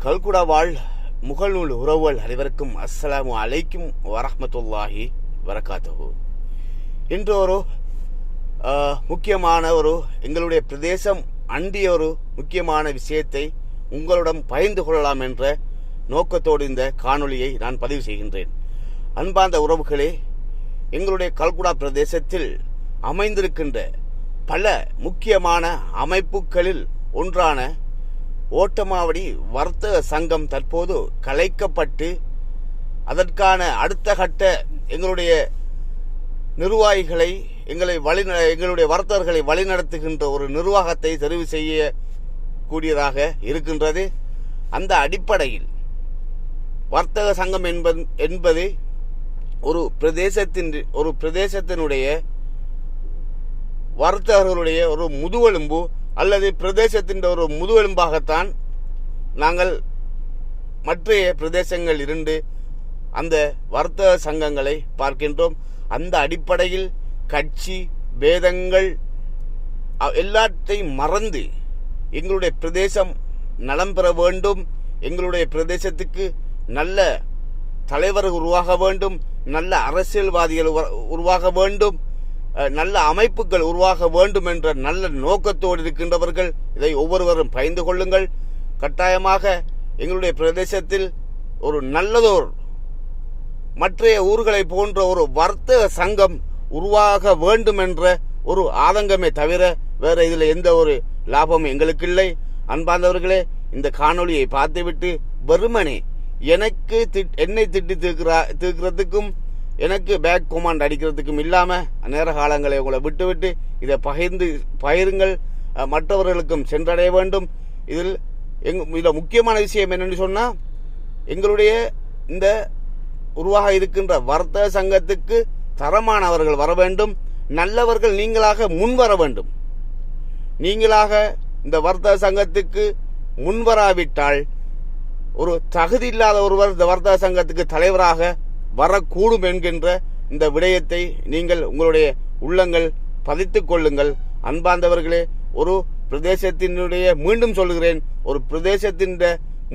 கல்குடா வாழ் முகநூல் உறவுகள் அனைவருக்கும் அஸ்ஸலாமு அலைக்கும் வரஹ்மத்துல்லாஹி வரகாத்துஹு. இன்று ஒரு முக்கியமான எங்களுடைய பிரதேசம் அண்டிய ஒரு முக்கியமான விஷயத்தை உங்களிடம் பகிர்ந்து கொள்ளலாம் என்ற நோக்கத்தோடு இந்த காணொளியை நான் பதிவு செய்கின்றேன். அன்பார்ந்த உறவுகளே, எங்களுடைய கல்குடா பிரதேசத்தில் அமைந்திருக்கின்ற பல முக்கியமான அமைப்புகளில் ஒன்றான ஓட்டமாவடி வர்த்தக சங்கம் தற்போது கலைக்கப்பட்டு அதற்கான அடுத்த கட்ட எங்களுடைய நிர்வாகிகளை எங்களுடைய வர்த்தகர்களை வழிநடத்துகின்ற ஒரு நிர்வாகத்தை தெரிவு செய்யக்கூடியதாக இருக்கின்றது. அந்த அடிப்படையில் வர்த்தக சங்கம் என்பது ஒரு பிரதேசத்தினுடைய வர்த்தகர்களுடைய ஒரு முதுகெலும்பு அல்லது பிரதேசத்தின் ஒரு முதுகெலும்பாகத்தான் நாங்கள் மற்றைய பிரதேசங்கள் இருந்து அந்த வர்த்தக சங்கங்களை பார்க்கின்றோம். அந்த அடிப்படையில் கட்சி பேதங்கள் எல்லாத்தையும் மறந்து எங்களுடைய பிரதேசம் நலம் பெற வேண்டும், எங்களுடைய பிரதேசத்துக்கு நல்ல தலைவர்கள் உருவாக வேண்டும், நல்ல அரசியல்வாதிகள் உருவாக வேண்டும், நல்ல அமைப்புகள் உருவாக வேண்டும் என்ற நல்ல நோக்கத்தோடு இருக்கின்றவர்கள் இதை ஒவ்வொருவரும் பகிர்ந்து கொள்ளுங்கள். கட்டாயமாக எங்களுடைய பிரதேசத்தில் ஒரு நல்லதோர் மற்றைய ஊர்களை போன்ற ஒரு வர்த்தக சங்கம் உருவாக வேண்டும் என்ற ஒரு ஆதங்கமே தவிர வேற இதில் எந்த ஒரு லாபமும் எங்களுக்கு இல்லை. அன்பார்ந்தவர்களே, இந்த காணொளியை பார்த்துவிட்டு வெறுமனே என்னை திட்டி தீர்க்கிறதுக்கும் எனக்கு பேக் கொமாண்ட் அடிக்கிறதுக்கும் இல்லாமல் நேர காலங்களை உங்களை விட்டுவிட்டு இதை பகிருங்கள், மற்றவர்களுக்கும் சென்றடைய வேண்டும். இதில் முக்கியமான விஷயம் என்னென்னு சொன்னால், எங்களுடைய இந்த உருவாக இருக்கின்ற வர்த்தக சங்கத்துக்கு தரமானவர்கள் வர வேண்டும், நல்லவர்கள் நீங்களாக முன்வர வேண்டும். நீங்களாக இந்த வர்த்தக சங்கத்துக்கு முன்வராவிட்டால் ஒரு தகுதி இல்லாத ஒருவர் இந்த வர்த்தக சங்கத்துக்கு தலைவராக வரக்கூடும் என்கின்ற இந்த விடயத்தை நீங்கள் உங்களுடைய உள்ளங்கள் பதித்துக் கொள்ளுங்கள். அன்பார்ந்தவர்களே, ஒரு பிரதேசத்தினுடைய மீண்டும் சொல்லுகிறேன், ஒரு பிரதேசத்தின்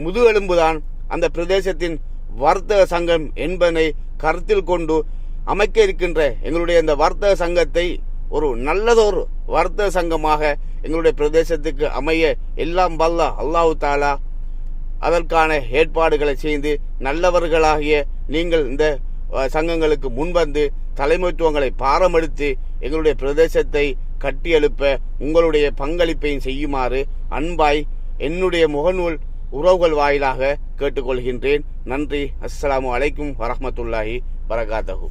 முதுகெலும்புதான் அந்த பிரதேசத்தின் வர்த்தக சங்கம் என்பதை கருத்தில் கொண்டு அமைக்க இருக்கின்ற எங்களுடைய இந்த வர்த்தக சங்கத்தை ஒரு நல்லதொரு வர்த்தக சங்கமாக எங்களுடைய பிரதேசத்துக்கு அமைய எல்லாம் வல்ல அல்லாஹ் தஆலா அதற்கான ஏற்பாடுகளை செய்து நல்லவர்களாகிய நீங்கள் இந்த சங்கங்களுக்கு முன்வந்து தலைமைத்துவங்களை பாரமெடுத்து எங்களுடைய பிரதேசத்தை கட்டியெழுப்ப உங்களுடைய பங்களிப்பையும் செய்யுமாறு அன்பாய் என்னுடைய முகநூல் உறவுகள் வாயிலாக கேட்டுக்கொள்கின்றேன். நன்றி. அஸ்ஸலாமு அலைக்கும் வரஹ்மத்துல்லாஹி வரகாத்துஹு.